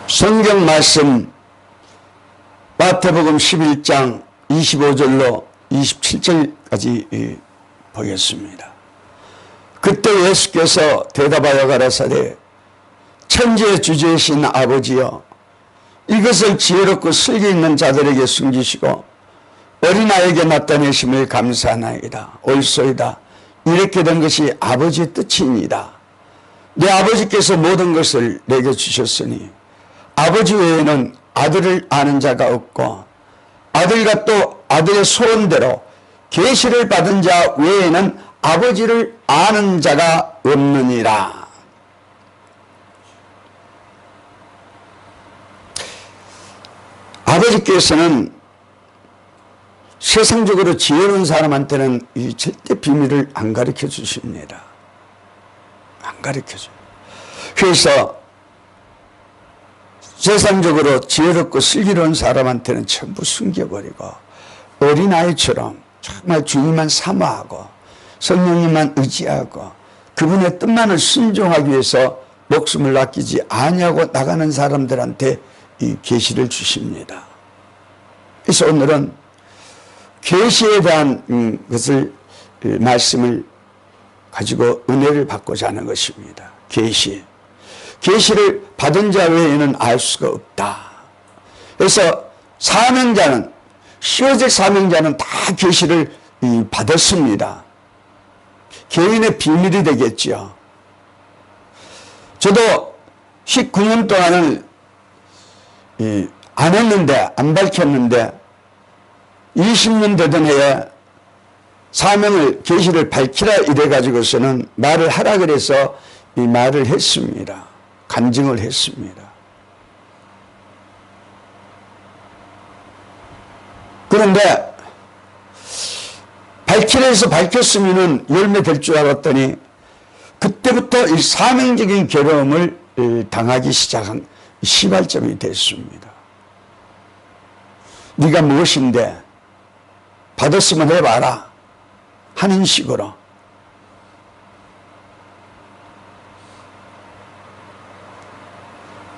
성경 말씀 마태복음 11장 25절로 27절까지 보겠습니다. 그때 예수께서 대답하여 가라사대 천지의 주제이신 아버지여, 이것을 지혜롭고 슬기 있는 자들에게 숨기시고 어린아이에게 나타내심을 감사하나이다. 옳소이다. 이렇게 된 것이 아버지의 뜻이니이다. 내 아버지께서 모든 것을 내게 주셨으니 아버지 외에는 아들을 아는 자가 없고 아들과 또 아들의 소원대로 계시를 받은 자 외에는 아버지를 아는 자가 없느니라. 아버지께서는 세상적으로 지혜로운 사람한테는 이 절대 비밀을 안 가르쳐 주십니다. 안 가르쳐 줘요. 그래서 세상적으로 지혜롭고 슬기로운 사람한테는 전부 숨겨버리고 어린아이처럼 정말 주님만 사모하고 성령님만 의지하고 그분의 뜻만을 순종하기 위해서 목숨을 아끼지 아니하고 나가는 사람들한테 이 계시를 주십니다. 그래서 오늘은 계시에 대한 것을 말씀을 가지고 은혜를 받고자 하는 것입니다. 계시. 계시를 받은 자 외에는 알 수가 없다. 그래서 사명자는, 시오적 사명자는 다 계시를 받았습니다. 개인의 비밀이 되겠죠. 저도 19년 동안을 안 했는데, 안 밝혔는데 20년 되던 해에 사명을, 계시를 밝히라 이래 가지고서는 말을 하라 그래서 이 말을 했습니다. 간증을 했습니다. 그런데 밝히라 해서 밝혔으면 열매 될 줄 알았더니 그때부터 이 사명적인 괴로움을 당하기 시작한 시발점이 됐습니다. 네가 무엇인데 받았으면 해봐라 하는 식으로.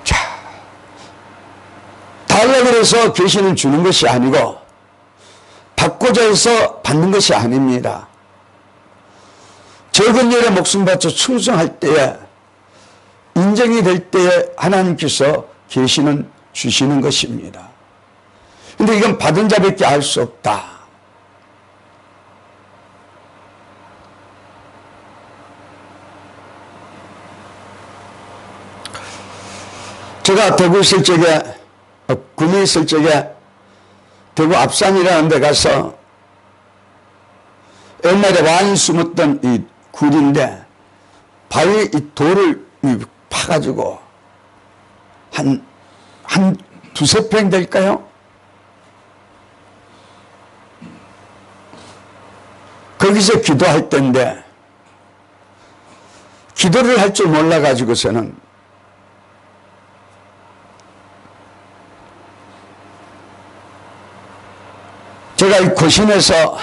자, 달라고 해서 계시는 주는 것이 아니고 받고자 해서 받는 것이 아닙니다. 적은 일에 목숨 바쳐 충성할 때에, 인정이 될 때에 하나님께서 계시는 주시는 것입니다. 근데 이건 받은 자밖에 알 수 없다. 제가 대구 있을 적에, 군에 있을 적에 대구 압산이라는 데 가서 옛날에 왕이 숨었던 이 굴인데 바위에 이 돌을 파가지고 한 두세 평 될까요? 거기서 기도할 때인데 기도를 할 줄 몰라가지고서는 제가 이 고신에서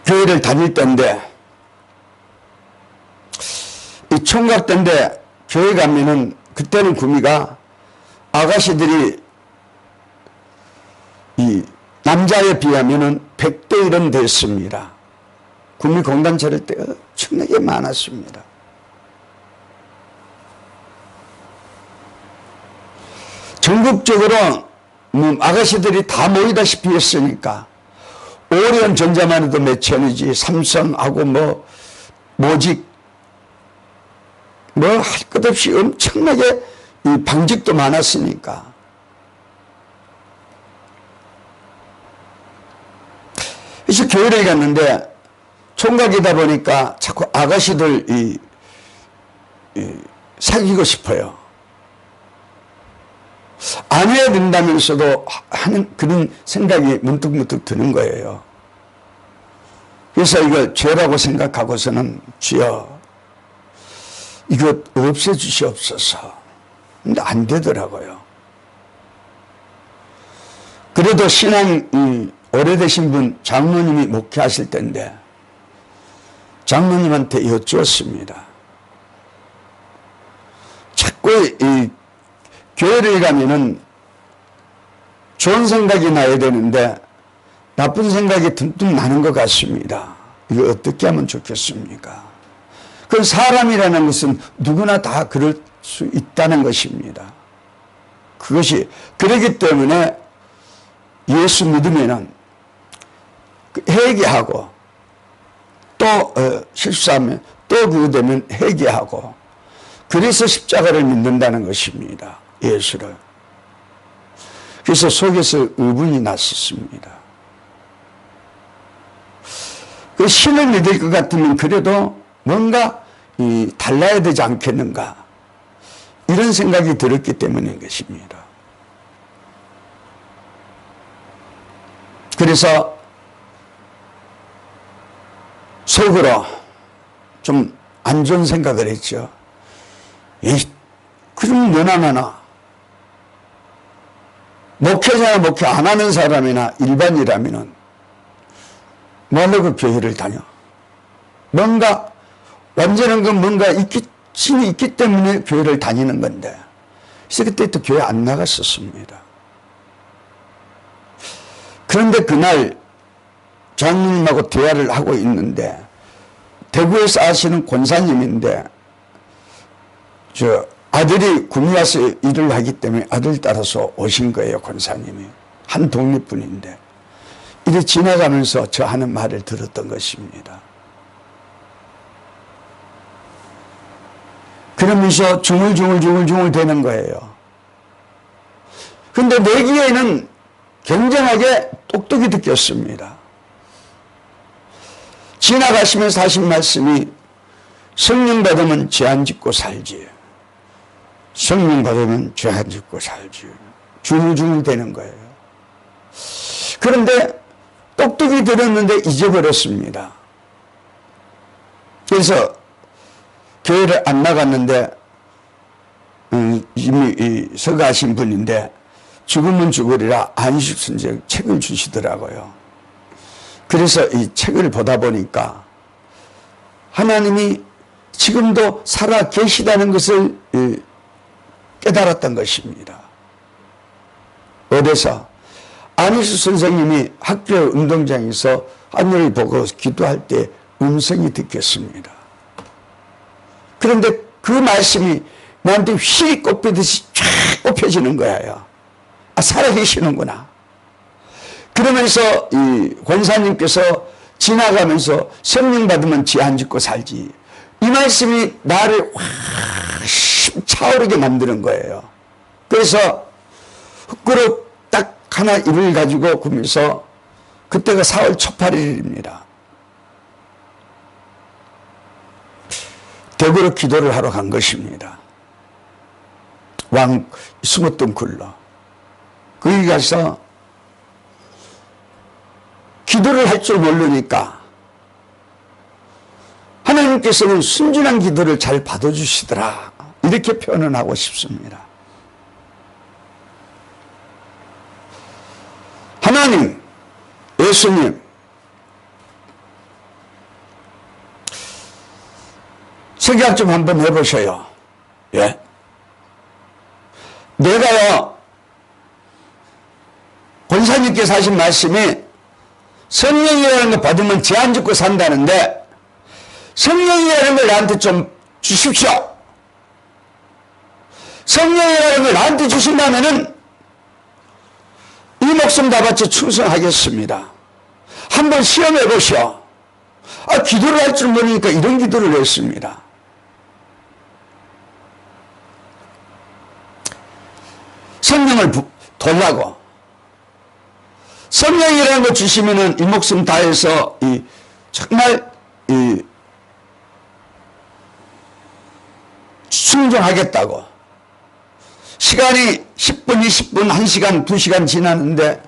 교회를 다닐 때인데 이 총각 때인데 교회 가면은 그때는 구미가 아가씨들이 이 남자에 비하면은 100대 1은 됐습니다. 구미 공단 차릴 때가 엄청나게 많았습니다. 전국적으로 아가씨들이 다 모이다시피 했으니까 오리온 전자만 해도 몇 천이지, 삼성하고 모직 할 것 없이 엄청나게 이 방직도 많았으니까. 그래서 교회를 갔는데 총각이다 보니까 자꾸 아가씨들 사귀고 싶어요. 안 해야 된다면서도 하는 그런 생각이 문득문득 드는 거예요. 그래서 이걸 죄라고 생각하고서는 주여 이거 없애주시옵소서. 근데 안 되더라고요. 그래도 신앙이 오래되신 분 장로님이 목회하실 때인데 장로님한테 여쭈었습니다. 자꾸 이 교회를 가면은 좋은 생각이 나야 되는데 나쁜 생각이 듬뿍 나는 것 같습니다. 이거 어떻게 하면 좋겠습니까? 그 사람이라는 것은 누구나 다 그럴 수 있다는 것입니다. 그것이 그렇기 때문에 예수 믿으면은 회개하고 또 실수하면 또 그거 되면 회개하고 그래서 십자가를 믿는다는 것입니다. 예수를. 그래서 속에서 의문이 났었습니다. 그 신을 믿을 것 같으면 그래도 뭔가 달라야 되지 않겠는가 이런 생각이 들었기 때문인 것입니다. 그래서 속으로 좀 안 좋은 생각을 했죠. 그럼 너나 목회자나 목회 안 하는 사람이나 일반이라면은 뭐하러 그 교회를 다녀? 뭔가 완전한 건 뭔가 신이 있기 때문에 교회를 다니는 건데 그래서 그때 또 교회 안 나갔었습니다. 그런데 그날 장로님하고 대화를 하고 있는데 대구에서 아시는 권사님인데 아들이 군에 와서 일을 하기 때문에 아들 따라서 오신 거예요. 권사님이. 한 독립분인데 이리 지나가면서 저 하는 말을 들었던 것입니다. 그러면서 중얼중얼 되는 거예요. 근데 내 귀에는 굉장하게 똑똑히 듣겼습니다. 지나가시면서 하신 말씀이 성령 받으면 죄 안 짓고 살지. 성령 받으면 죄 안 짓고 살지. 중얼중얼 되는 거예요. 그런데 똑똑히 들었는데 잊어버렸습니다. 그래서 교회를 안 나갔는데 이미 서가신 분인데 죽으면 죽으리라 안식선제 책을 주시더라고요. 그래서 이 책을 보다 보니까 하나님이 지금도 살아 계시다는 것을 깨달았던 것입니다. 어디서? 안희수 선생님이 학교 운동장에서 하늘을 보고 기도할 때 음성이 듣겠습니다. 그런데 그 말씀이 나한테 휘 꼽히듯이 쫙 꼽혀지는 거예요. 아, 살아계시는구나. 그러면서 이 권사님께서 지나가면서 성령 받으면 죄 안 짓고 살지. 이 말씀이 나를 확 차오르게 만드는 거예요. 그래서 흙그릇 딱 하나 일을 가지고 구면서 그때가 4월 초 8일입니다. 대구로 기도를 하러 간 것입니다. 왕 숨었던 굴로. 거기 가서 기도를 할 줄 모르니까 하나님께서는 순진한 기도를 잘 받아주시더라. 이렇게 표현을 하고 싶습니다. 하나님, 예수님, 생각 좀 한번 해보셔요. 예? 내가요, 권사님께서 하신 말씀이 성령이라는 거 받으면 죄 안 짓고 산다는데 성령이라는 걸 나한테 좀 주십시오. 성령이라는 걸 나한테 주신다면은 이 목숨 다 바쳐 충성하겠습니다. 한번 시험해 보시오. 아, 기도를 할 줄 모르니까 이런 기도를 했습니다. 성령을 돌라고. 성령이라는 거 주시면은 이 목숨 다해서 정말 순종하겠다고. 시간이 10분, 20분, 1시간, 2시간 지났는데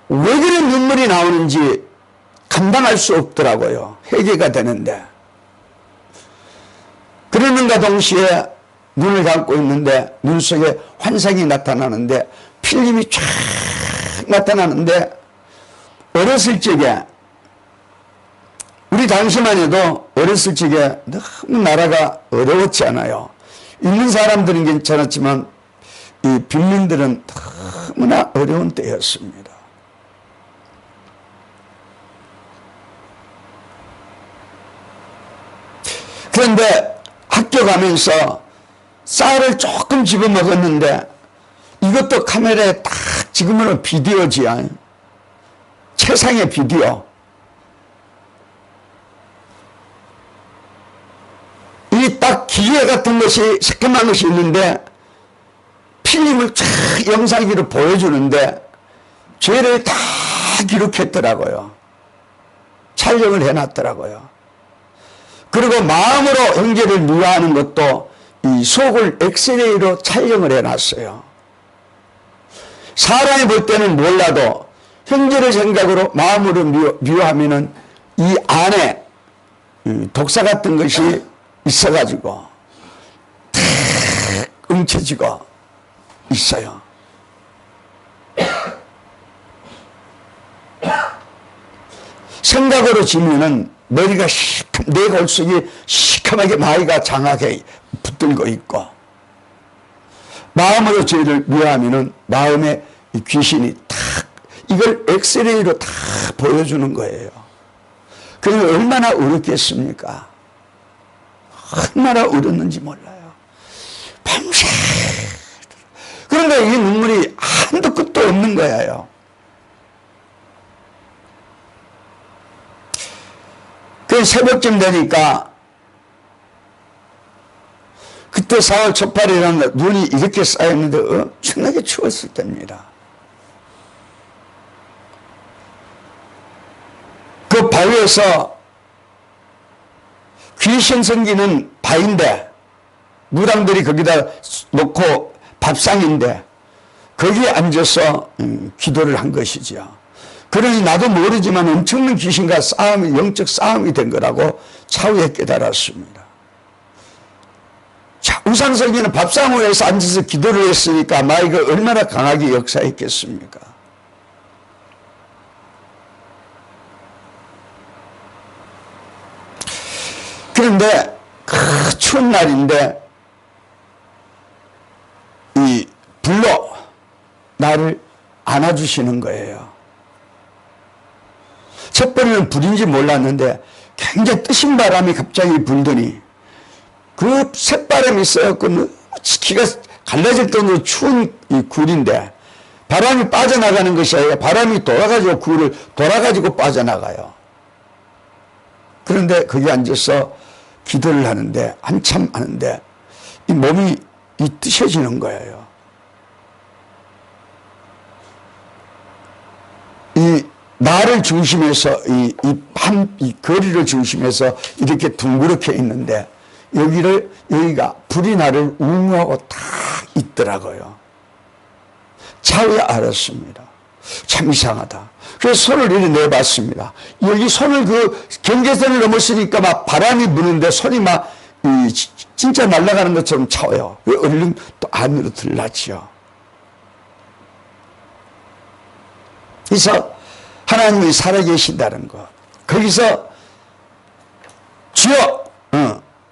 왜 그런 눈물이 나오는지 감당할 수 없더라고요. 회개가 되는데. 그러는가 동시에 눈을 감고 있는데 눈 속에 환상이 나타나는데 필름이 쫙 나타나는데 어렸을 적에 우리 당시만 해도 어렸을 적에 너무 나라가 어려웠지 않아요. 있는 사람들은 괜찮았지만 이 빈민들은 너무나 어려운 때였습니다. 그런데 학교 가면서 쌀을 조금 집어먹었는데 이것도 카메라에 딱 지금은 비디오지, 최상의 비디오. 이 딱 기계 같은 것이 새까만 것이 있는데 필름을 쫙 영상기로 보여주는데 죄를 다 기록했더라고요. 촬영을 해놨더라고요. 그리고 마음으로 형제를 미워하는 것도 이 속을 엑스레이로 촬영을 해놨어요. 사람이 볼 때는 몰라도 형제를 생각으로 마음으로 미워하면은 이 안에 독사 같은 것이 있어가지고 탁 움켜쥐고 있어요. 생각으로 지면은 머리가 내 골속이 시커멓게 마이가 장하게 붙들고 있고, 마음으로 죄를 미워하면은 마음에 귀신이 탁 이걸 엑스레이로 다 보여주는 거예요. 그러면 얼마나 울었겠습니까? 얼마나 울었는지 몰라요. 밤새. 그런데 이 눈물이 한도 끝도 없는 거예요. 그 새벽쯤 되니까 그때 4월 초팔이라는 눈이 이렇게 쌓였는데 엄청나게 추웠을 때입니다. 그 바위에서 귀신 생기는 바위인데 무당들이 거기다 놓고 밥상인데 거기에 앉아서 기도를 한 것이죠. 그러니 나도 모르지만 엄청난 귀신과 싸움이, 영적 싸움이 된 거라고 차후에 깨달았습니다. 자, 우상설기는 밥상 위에서 앉아서 기도를 했으니까 마이가 얼마나 강하게 역사했겠습니까? 그런데 그 추운 날인데 이 불로 나를 안아주시는 거예요. 첫 번에는 불인지 몰랐는데 굉장히 뜨신 바람이 갑자기 불더니 그 새바람이 있어갖고 기가 갈라질 정도로 추운 이 굴인데 바람이 빠져나가는 것이 아니라 바람이 돌아가지고 굴을 돌아가지고 빠져나가요. 그런데 거기 앉아서 기도를 하는데 한참 하는데 이 몸이 뜨셔지는 거예요. 이 나를 중심해서 이 거리를 중심해서 이렇게 둥그렇게 있는데 여기가 불이 나를 웅하고 다 있더라고요. 차후에 알았습니다. 참 이상하다. 그래서 손을 이렇게 내봤습니다. 여기 손을 그 경계선을 넘었으니까 막 바람이 부는데 손이 막 진짜 날아가는 것처럼 차요. 얼른 또 안으로 들어갔지요. 그래서 하나님이 살아계신다는 것. 거기서 주여,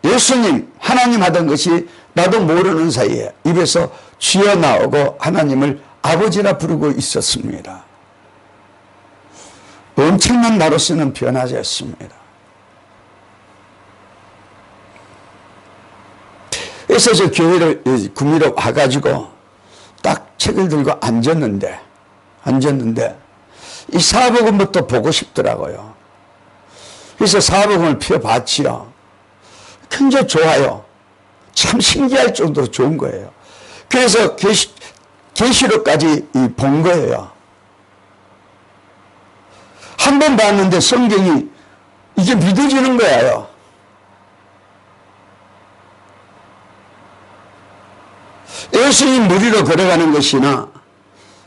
예수님, 하나님 하던 것이 나도 모르는 사이에 입에서 주여 나오고 하나님을 아버지라 부르고 있었습니다. 엄청난 나로서는 변화되었습니다. 그래서 저 교회를 구미로 와가지고 딱 책을 들고 앉았는데 이 사복음부터 보고 싶더라고요. 그래서 사복음을 펴봤지요. 굉장히 좋아요. 참 신기할 정도로 좋은 거예요. 그래서 계시록까지 본 거예요. 한 번 봤는데 성경이 이게 믿어지는 거예요. 예수님 물 위로 걸어가는 것이나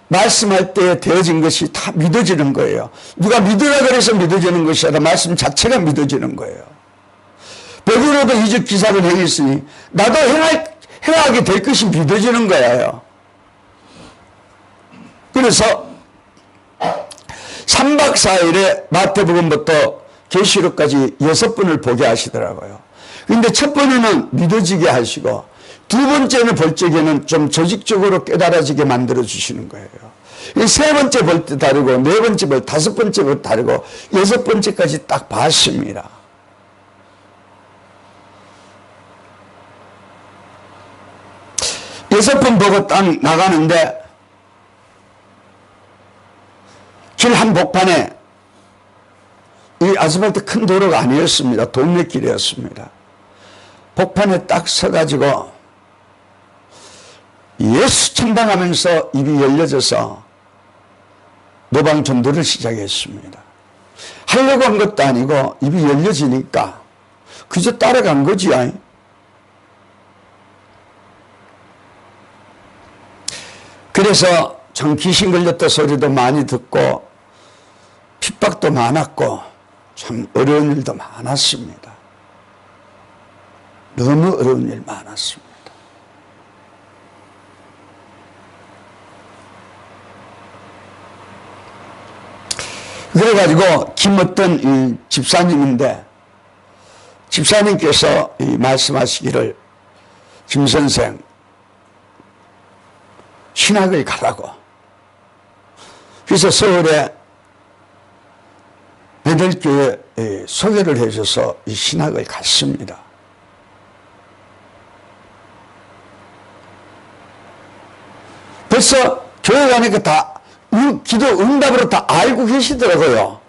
말씀할 때 되어진 것이 다 믿어지는 거예요. 누가 믿으라 그래서 믿어지는 것이 아니라 말씀 자체가 믿어지는 거예요. 베드로도 이적 기사를 행했으니 나도 행하게 될 것이 믿어지는 거예요. 그래서 3박 4일에 마태복음부터 계시록까지 6번을 보게 하시더라고요. 그런데 첫 번에는 믿어지게 하시고 두 번째는 볼 적에는 좀 조직적으로 깨달아지게 만들어 주시는 거예요. 이 세 번째 볼 때 다르고, 네 번째 볼, 다섯 번째 볼 다르고, 여섯 번째까지 딱 봤습니다. 여섯 번 보고 딱 나가는데, 길 한복판에, 이 아스팔트 큰 도로가 아니었습니다. 동네길이었습니다. 복판에 딱 서가지고 예수 청당하면서 입이 열려져서 노방 전도를 시작했습니다. 하려고 한 것도 아니고 입이 열려지니까 그저 따라간 거지. 그래서 참 귀신 걸렸다 소리도 많이 듣고 핍박도 많았고 참 어려운 일도 많았습니다. 너무 어려운 일 많았습니다. 그래가지고 김어떤 이 집사님인데, 집사님께서 이 말씀하시기를 김 선생 신학을 가라고. 그래서 서울에 베들교회 소개를 해줘서 이 신학을 갔습니다. 벌써 교회 가니까 다 기도 응답으로 다 알고 계시더라고요.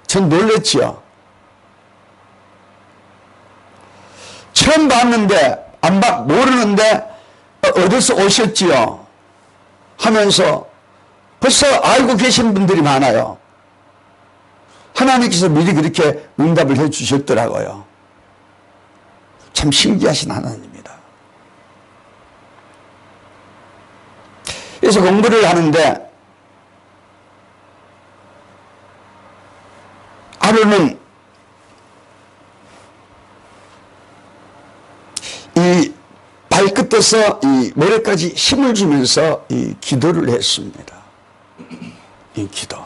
전 놀랬지요. 처음 봤는데 모르는데 어디서 오셨지요 하면서 벌써 알고 계신 분들이 많아요. 하나님께서 미리 그렇게 응답을 해 주셨더라고요. 참 신기하신 하나님입니다. 그래서 공부를 하는데 하루는 이 발끝에서 이 머리까지 힘을 주면서 이 기도를 했습니다. 이 기도.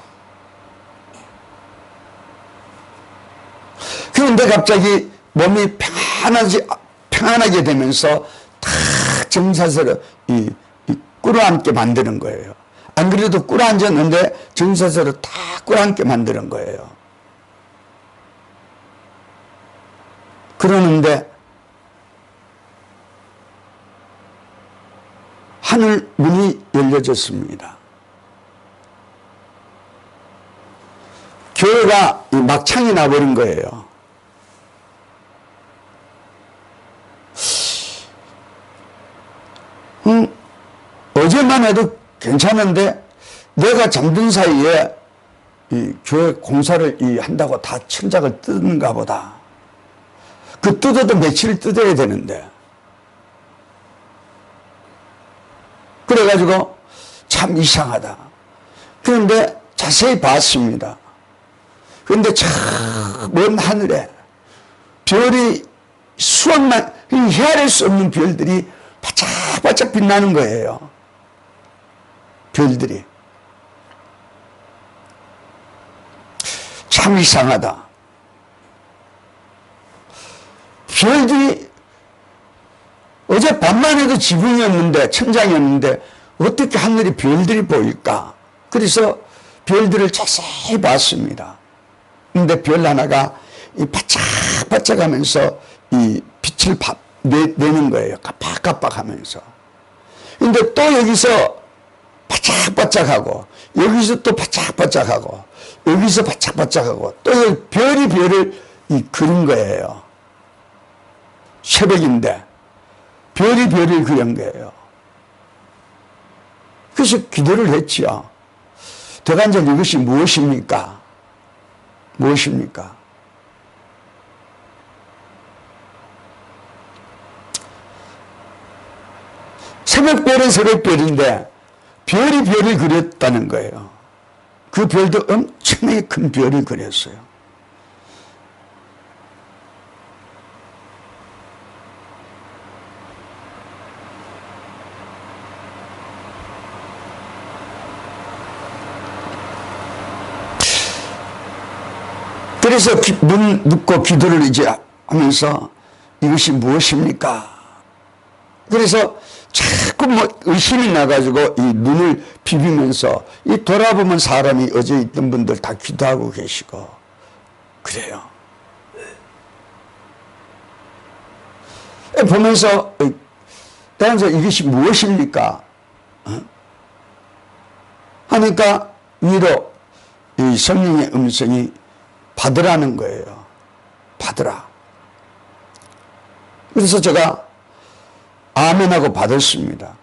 그런데 갑자기 몸이 평안하게 되면서 탁 정사스러 꿇어앉게 만드는 거예요. 안 그래도 꿇어앉았는데 정사스러 탁 꿇어앉게 만드는 거예요. 그러는데 하늘 문이 열려졌습니다. 교회가 막창이 나버린 거예요. 어제만 해도 괜찮은데 내가 잠든 사이에 이 교회 공사를 한다고 다 천장을 뜯는가 보다. 그 뜯어도 며칠 뜯어야 되는데. 그래가지고 참 이상하다. 그런데 자세히 봤습니다. 그런데 저 먼 하늘에 별이 수억만, 헤아릴 수 없는 별들이 바짝바짝 빛나는 거예요. 별들이. 참 이상하다. 별들이 어제 밤만 해도 지붕이었는데, 천장이었는데 어떻게 하늘에 별들이 보일까? 그래서 별들을 자세히 봤습니다. 근데 별 하나가 바짝바짝 하면서 이 빛을 내는 거예요. 깜빡깜빡 하면서. 근데 또 여기서 바짝바짝하고, 여기서 또 바짝바짝하고, 여기서 바짝바짝하고, 또 별이 별을 그린 거예요. 새벽인데 별이 별을 그린 거예요. 그래서 기도를 했지요. 대관절 이것이 무엇입니까? 무엇입니까? 새벽별은 새벽별인데 별이 별을 그렸다는 거예요. 그 별도 엄청나게 큰 별을 그렸어요. 그래서 묻고 기도를 이제 하면서 이것이 무엇입니까? 그래서 자꾸 뭐 의심이 나가지고 이 눈을 비비면서 이 돌아보면 사람이 어제 있던 분들 다 기도하고 계시고 그래요. 보면서 그래서 이것이 무엇입니까? 하니까 위로 이 성령의 음성이 받으라는 거예요. 받으라. 그래서 제가 아멘하고 받았습니다.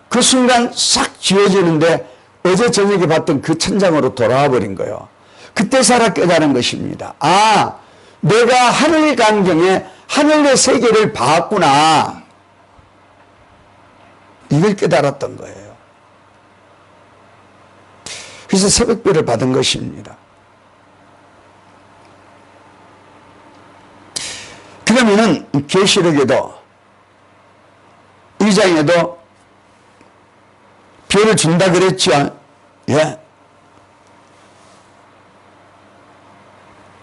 그 순간 싹 지워지는데 어제 저녁에 봤던 그 천장으로 돌아와 버린 거예요. 그때 살아 깨달은 것입니다. 아, 내가 하늘 강경에 하늘의 세계를 봤구나. 이걸 깨달았던 거예요. 그래서 새벽별을 받은 것입니다. 그러면은 계시록에도 2장에도 별을 준다 그랬죠. 예.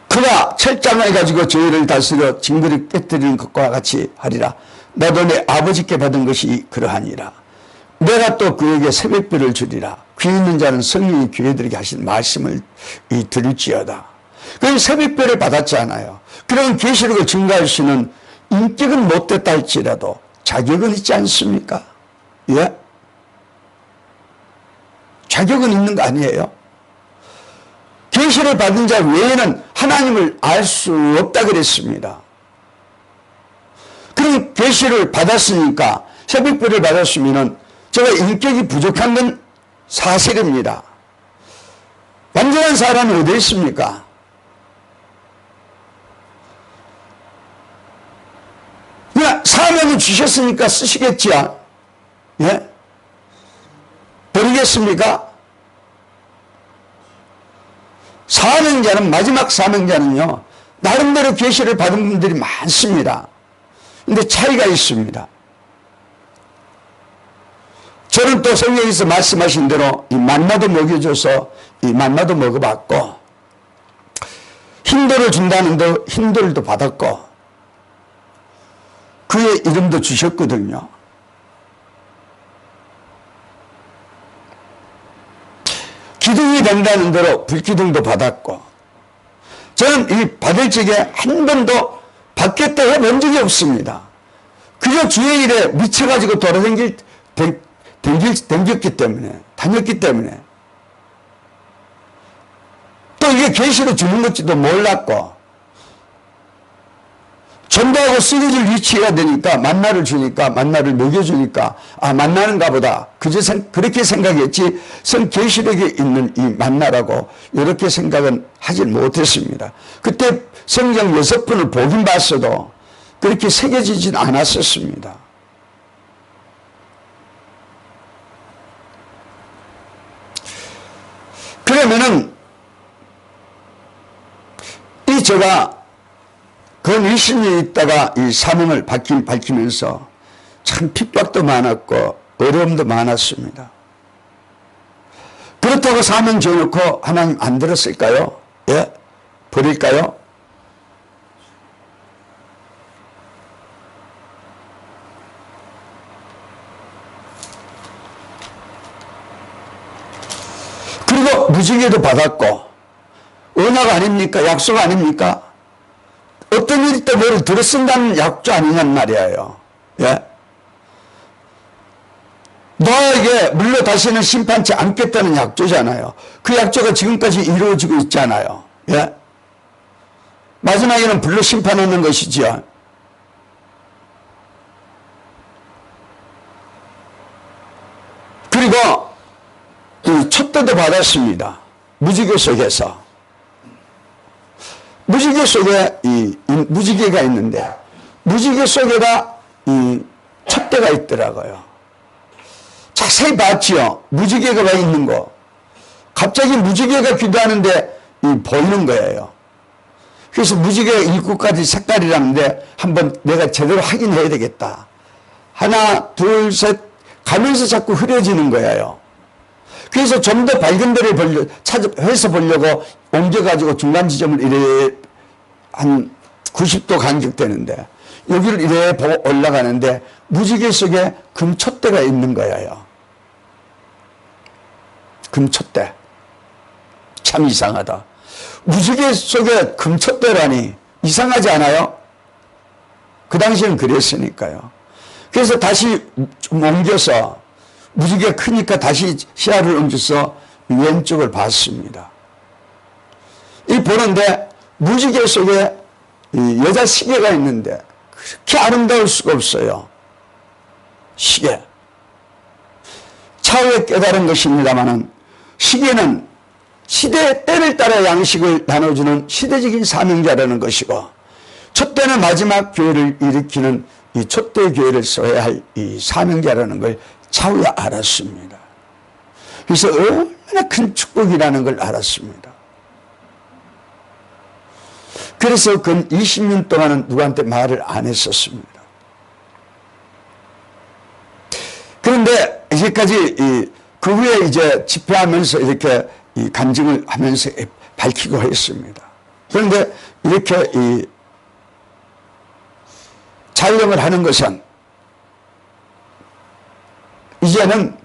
그가 철장을 가지고 저희를 다스려 징그를 깨뜨리는 것과 같이 하리라. 나도 내 아버지께 받은 것이 그러하니라. 내가 또 그에게 새벽별을 주리라. 귀 있는 자는 성령이 교회들에게 하신 말씀을 들을지어다. 그럼 새벽별을 받았잖아요. 그런 계시록을 증거할 수 있는 인격은 못됐다 할지라도 자격은 있지 않습니까? 예? 자격은 있는 거 아니에요? 계시를 받은 자 외에는 하나님을 알 수 없다 그랬습니다. 그럼 계시를 받았으니까 새벽별을 받았으면은 제가 인격이 부족한 건 사실입니다. 완전한 사람이 어디 있습니까? 그냥 사명을 주셨으니까 쓰시겠지요. 예? 버리겠습니까? 사명자는, 마지막 사명자는요, 나름대로 계시를 받은 분들이 많습니다. 근데 차이가 있습니다. 저는 또 성경에서 말씀하신 대로 이 만나도 먹여줘서 이 만나도 먹어봤고, 힌도를 준다는 데 힌도를도 받았고, 그의 이름도 주셨거든요. 기둥이 된다는 대로 불기둥도 받았고, 저는 이 받을 적에 한 번도 받겠다 해본 적이 없습니다. 그저 주의 일에 미쳐가지고 다녔기 때문에 또 이게 계시로 주는 것지도 몰랐고, 전도하고 쓰러질 위치해야 되니까 만나를 주니까, 만나를 먹여주니까, 아, 만나는가 보다. 그렇게 생각했지, 계시록에 있는 이 만나라고 이렇게 생각은 하질 못했습니다. 그때 성경 6번을 보긴 봤어도 그렇게 새겨지진 않았었습니다. 그러면은, 제가 근 20년 있다가 이 사명을 밝히면서 참 핍박도 많았고 어려움도 많았습니다. 그렇다고 사명 줘놓고 하나님 안 들었을까요? 예? 버릴까요? 그리고 무지개도 받았고, 언약 아닙니까? 약속 아닙니까? 어떤 일이 또 뭐를 들어쓴다는 약조 아니냔 말이에요. 예? 너에게 물러 다시는 심판치 않겠다는 약조잖아요. 그 약조가 지금까지 이루어지고 있잖아요. 예? 마지막에는 불러 심판하는 것이지요. 그리고 이 촛대도 받았습니다. 무지개 속에서. 무지개 속에 이 무지개가 있는데, 무지개 속에다 이 촛대가 있더라고요. 자세히 봤지요. 무지개가 와 있는 거. 갑자기 무지개가 기도하는데 보이는 거예요. 그래서 무지개 입구까지 색깔이라는데 한번 내가 제대로 확인해야 되겠다. 하나, 둘, 셋 가면서 자꾸 흐려지는 거예요. 그래서 좀 더 밝은 데를 해서 보려고 옮겨가지고 중간 지점을 이래 한 90도 간격되는데, 여기를 이래 보고 올라가는데 무지개 속에 금촛대가 있는 거예요. 금촛대. 참 이상하다. 무지개 속에 금촛대라니 이상하지 않아요? 그 당시에는 그랬으니까요. 그래서 다시 좀 옮겨서 무지개가 크니까 다시 시야를 옮겨서 왼쪽을 봤습니다. 이 보는데 무지개 속에 여자 시계가 있는데 그렇게 아름다울 수가 없어요. 시계. 차후에 깨달은 것입니다마는 시계는 시대의 때를 따라 양식을 나눠주는 시대적인 사명자라는 것이고 촛대는 마지막 교회를 일으키는 이 촛대 교회를 써야 할 이 사명자라는 걸 차후에 알았습니다. 그래서 얼마나 큰 축복이라는 걸 알았습니다. 그래서 근 20년 동안은 누구한테 말을 안 했었습니다. 그런데 이제까지 그 후에 이제 집회하면서 이렇게 이 간증을 하면서 밝히고 했습니다. 그런데 이렇게 이 촬영을 하는 것은 이제는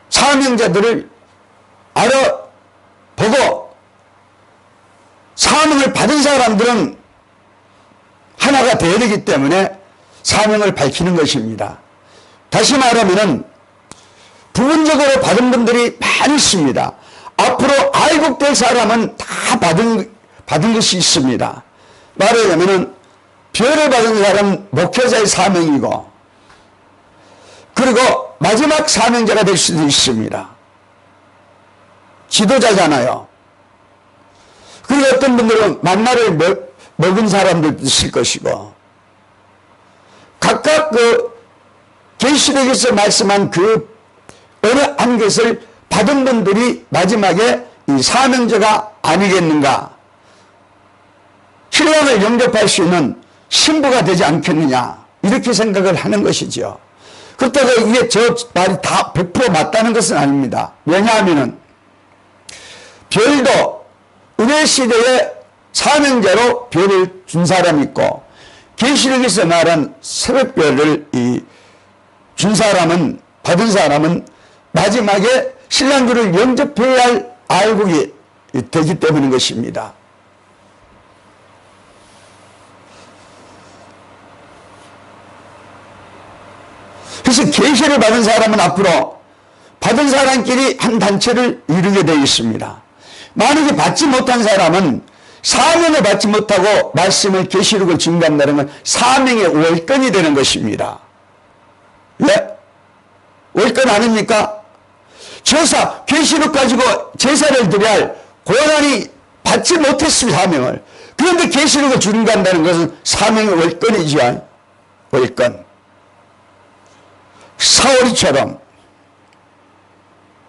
사명자들을 알아보고 사명을 받은 사람들은 하나가 되어야 되기 때문에 사명을 밝히는 것입니다. 다시 말하면은 부분적으로 받은 분들이 많이 있습니다. 앞으로 아이국될 사람은 다 받은 것이 있습니다. 말하자면은 별을 받은 사람은 목회자의 사명이고 그리고 마지막 사명자가 될 수도 있습니다. 지도자잖아요. 그리고 어떤 분들은 만나를 먹은 사람들도 있을 것이고 각각 그 계시록에서 말씀한 그 어느 한 것을 받은 분들이 마지막에 이 사명자가 아니겠는가. 신랑을 영접할 수 있는 신부가 되지 않겠느냐 이렇게 생각을 하는 것이죠. 그렇다고 이게 저 말이 다 100% 맞다는 것은 아닙니다. 왜냐하면 별도 은혜시대의 사명자로 별을 준 사람이 있고 계시록에서 말한 새벽별을 준 사람은 받은 사람은 마지막에 신랑들을 영접해야 할 아이국이 되기 때문인 것입니다. 그래서 계시를 받은 사람은 앞으로 받은 사람끼리 한 단체를 이루게 되어 있습니다. 만약에 받지 못한 사람은 사명을 받지 못하고 말씀을 계시록을 증거한다는 건 사명의 월권이 되는 것입니다. 왜? 월권 아닙니까? 제사, 계시록 가지고 제사를 드려야 할 고난이 받지 못했습니다. 사명을. 그런데 계시록을 증거한다는 것은 사명의 월권이지요. 월권.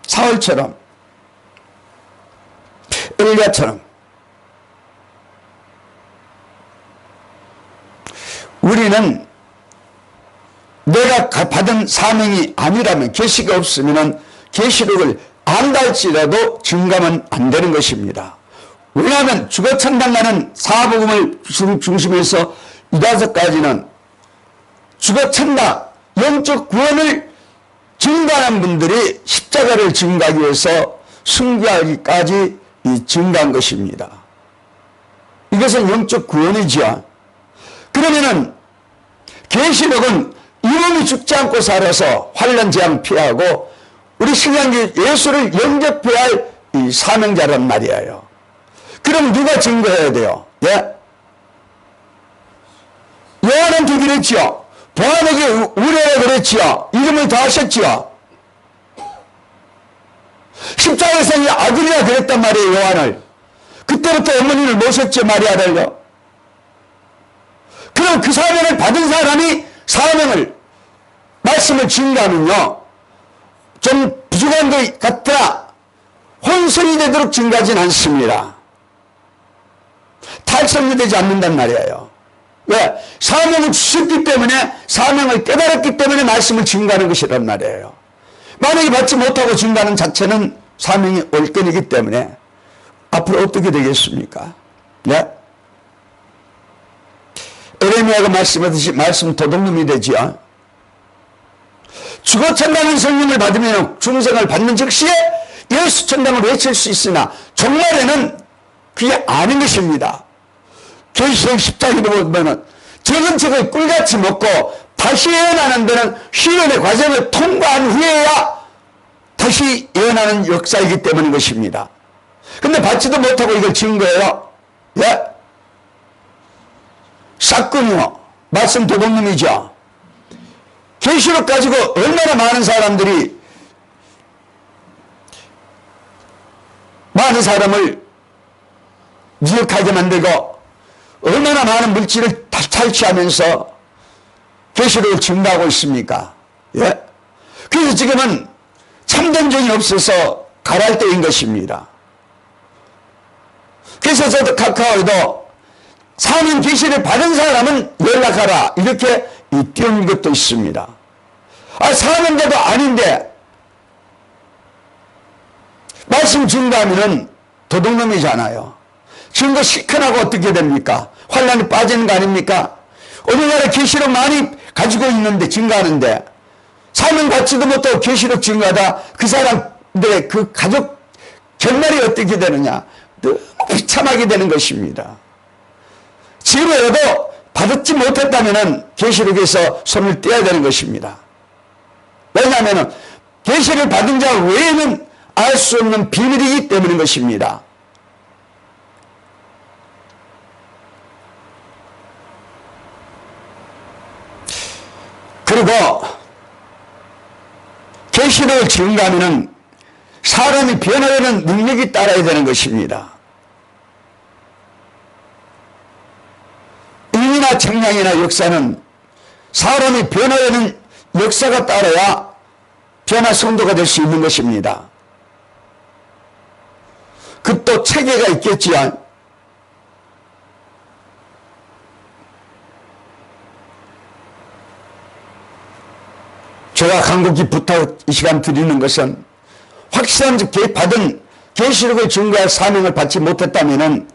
사울처럼 엘리야처럼 우리는 내가 받은 사명이 아니라면 계시가 없으면 계시록을 안다 할지라도 증가하면 안 되는 것입니다. 왜냐하면 죽어 천당가는 사복음을 중심해서 유다서까지는 죽어 천당 영적 구원을 증가한 분들이 십자가를 증가하기 위해서 순교하기까지 증가한 것입니다. 이것은 영적 구원이지요. 그러면은 계시록은 이 몸이 죽지 않고 살아서 환난 재앙 피하고 우리 신랑이 예수를 영접해야 할 이 사명자란 말이에요. 그럼 누가 증거해야 돼요? 예? 요한은 그랬지요. 보안에게 우려야 그랬지요. 이름을 다 하셨지요. 십자가에서 아들이라 그랬단 말이에요. 요한을. 그때부터 어머니를 모셨죠. 마리아를요. 그럼 그 사명을 받은 사람이 사명을 말씀을 증거하면요 좀 부족한 것 같아 혼선이 되도록 증거하진 않습니다. 탈선이 되지 않는단 말이에요. 왜? 사명을 주셨기 때문에 사명을 깨달았기 때문에 말씀을 증거하는 것이란 말이에요. 만약에 받지 못하고 증거하는 자체는 사명이 월권이기 때문에 앞으로 어떻게 되겠습니까? 네? 예레미야가 말씀하듯이 말씀 도둑놈이 되지요. 죽어 천당의 성령을 받으면 중생을 받는 즉시에 예수 천당을 외칠 수 있으나 종말에는 그게 아닌 것입니다. 계시록 10장에 보면 적은 척을 꿀같이 먹고 다시 예언하는 데는 시련의 과정을 통과한 후에야 다시 예언하는 역사이기 때문인 것입니다. 근데 받지도 못하고 이걸 지은 거예요. 예? 싹군요. 말씀 도둑놈이죠. 계시록 가지고 얼마나 많은 사람들이 많은 사람을 미혹하게 만들고 얼마나 많은 물질을 탈취하면서 계시록을 증거하고 있습니까? 예? 그래서 지금은 참된 종이 없어서 가랄 때인 것입니다. 그래서 저도 카카오에도 사는 계시를 받은 사람은 연락하라 이렇게 띄운 것도 있습니다. 사는데도 아닌데 말씀 증거하면은 도둑놈이잖아요. 증거 시큰하고 어떻게 됩니까? 환란이 빠지는 거 아닙니까? 우리나라 계시록 많이 가지고 있는데 증거하는데 사명 받지도 못하고 계시록 증거하다 그 사람들의 그 가족 결말이 어떻게 되느냐? 너무 비참하게 되는 것입니다. 지금이라도 받지 못했다면 계시록에서 손을 떼야 되는 것입니다. 왜냐하면 계시를 받은 자 외에는 알 수 없는 비밀이기 때문인 것입니다. 그리고 계시록을 증거하면 사람이 변화되는 능력이 따라야 되는 것입니다. 인이나 청량이나 역사는 사람이 변화되는 역사가 따라야 변화 성도가 될 수 있는 것입니다. 그 또 체계가 있겠지요. 제가 간곡히 부탁 이 시간 드리는 것은 확실한 받은 계시록을 증거할 사명을 받지 못했다면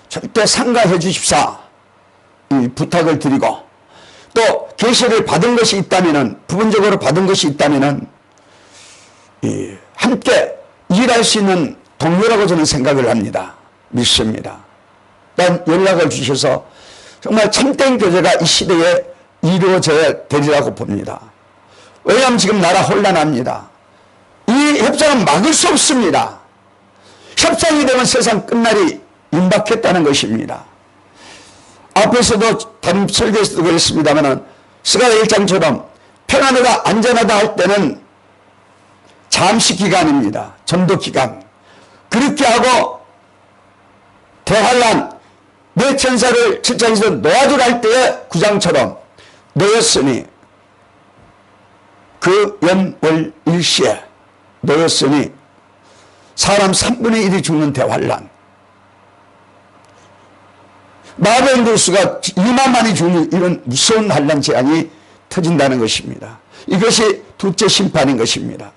절대 상가해 주십사 이 부탁을 드리고 또 계시를 받은 것이 있다면 부분적으로 받은 것이 있다면 함께 일할 수 있는 동료라고 저는 생각을 합니다. 믿습니다. 난 연락을 주셔서 정말 참된 교제가 이 시대에 이루어져야 되리라고 봅니다. 왜냐하면 지금 나라 혼란합니다. 이 협상은 막을 수 없습니다. 협상이 되면 세상 끝날이 임박했다는 것입니다. 앞에서도 다른 설교에서도 그랬습니다만 스가랴 1장처럼 평안하다 안전하다 할 때는 잠시 기간입니다. 전도 기간. 그렇게 하고 대환란 내 천사를 7장에서 놓아주라 할 때의 9장처럼 놓였으니 그 연월 일시에 놓였으니 사람 3분의 1이 죽는 대환란 마병 돌수가 2만만이 죽는 이런 무서운 환란 재앙이 터진다는 것입니다. 이것이 둘째 심판인 것입니다.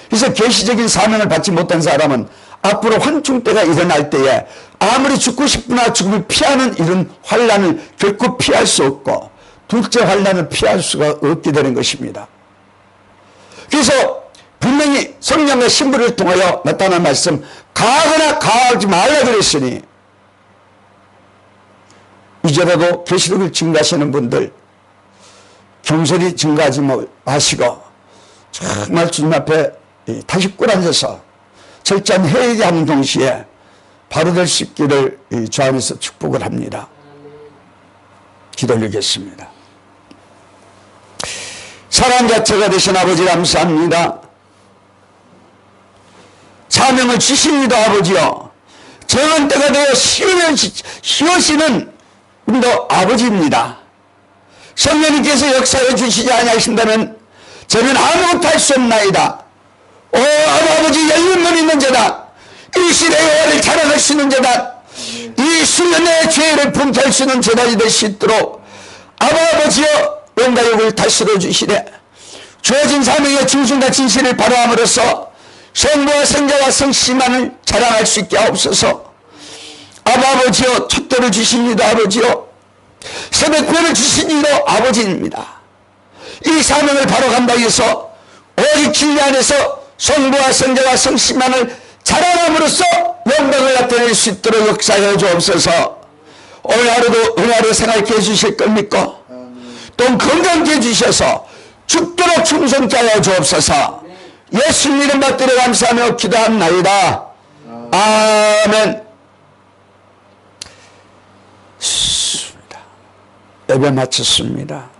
그래서 계시적인 사명을 받지 못한 사람은 앞으로 환충 때가 일어날 때에 아무리 죽고 싶으나 죽음을 피하는 이런 환란을 결코 피할 수 없고 둘째 환란을 피할 수가 없게 되는 것입니다. 그래서 분명히 성령과 신부를 통하여 나타난 말씀 가하거나 가하지 말라 그랬으니 이제라도 계시록을 증거하시는 분들 경솔히 증거하지 마시고 정말 주님 앞에 다시 꿇어앉아서 철저한 회개하는 동시에 바로 될 수 있기를 주 안에서 축복을 합니다. 기도 올리겠습니다. 사랑 자체가 되신 아버지 감사합니다. 사명을 주십니다. 아버지요. 정한 때가 되어 쉬우시는 우리도 아버지입니다. 성령님께서 역사해 주시지 아니하신다면 저는 아무것도 할 수 없나이다. 오 아버지 열린문 있는 자다. 이 시대의 여호와를 자랑할 수 있는 자다. 이 수년의 죄를 분투할 수 있는 재단이 될 수 있도록 아버지여 온갖 욕을 다스려 주시되 주어진 사명의 중심과 진실을 바로함으로써 성부와 성자와 성씨만을 자랑할 수 있게 하옵소서. 아버지여 촛대를 주십니다. 아버지여 새벽 구원을 주신 이로 아버지입니다. 이 사명을 바로 감당해서 오직 진리 안에서 성부와 성자와 성신만을 자랑함으로써 영광을 나타낼 수 있도록 역사해 주옵소서. 오늘 하루도 은혜로 생활케 해주실 겁니까? 또 건강케 해주셔서 죽도록 충성케 하여 주옵소서. 예수님 이름 받들어 감사하며 기도합나이다. 아멘. 예배 마쳤습니다.